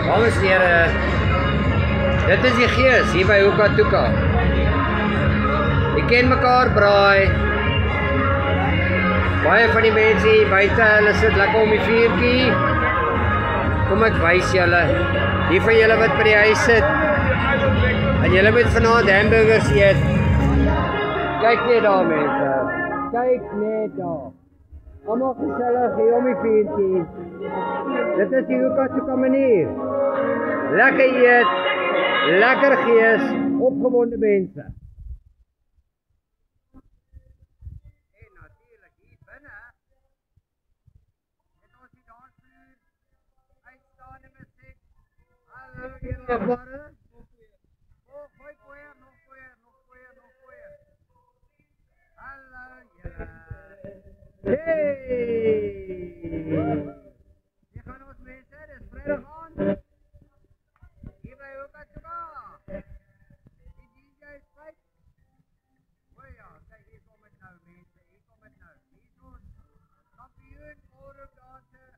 Dames en heren, dit is die gees hier by Hoeka Toeka. Die ken mekaar braai. Baie van die mense hier buite, hulle sit lekker om die vuurtjie. Kom ek wys julle. Die van julle wat by die huis sit. En julle moet vanaand hamburgers eet. Kyk net daar mense. Kyk net daar. Allemaal gezellig hier om die vuurtjie. Dit is die Hoeka Toeka manier. Lekker eet, lekker gees, opgewonde mense. En natuurlijk hier binnen het ons die dansvloer, uitstaande muziek. Hallo julle barre. Gooi poeier, nog poeier. Hallo julle. Hey! Hier gaan ons mense, dit is vrijdag aand. Hier by Hoeka Toeka. Die DJ spijt. O ja, kijk, hier kom het nou mense, hier kom het nou. Hier is ons kampioen oorloopdanser.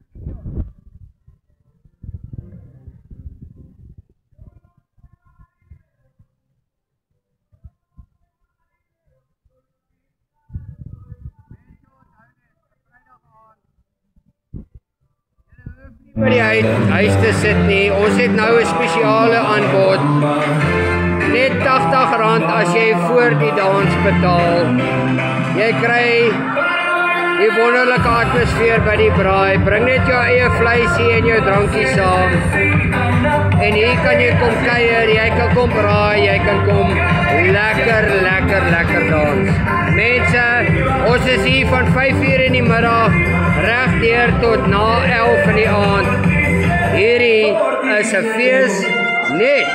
By die huis te sit nie, ons het nou 'n spesiale aanbod. Net R80 as jy voor die dans betaal. Jy kry die wonderlike atmosfeer by die braai. Bring net jou eie vleisie en jou drankie saam. En hier kan jy kom kuier, jy kan kom braai, jy kan kom lekker dans. Mense, ons is hier van 5 uur in die middag, regdeur tot na 11 in die aand. Hierdie is 'n fees net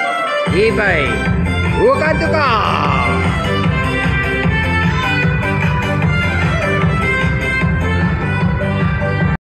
hier by Hoeka Toeka.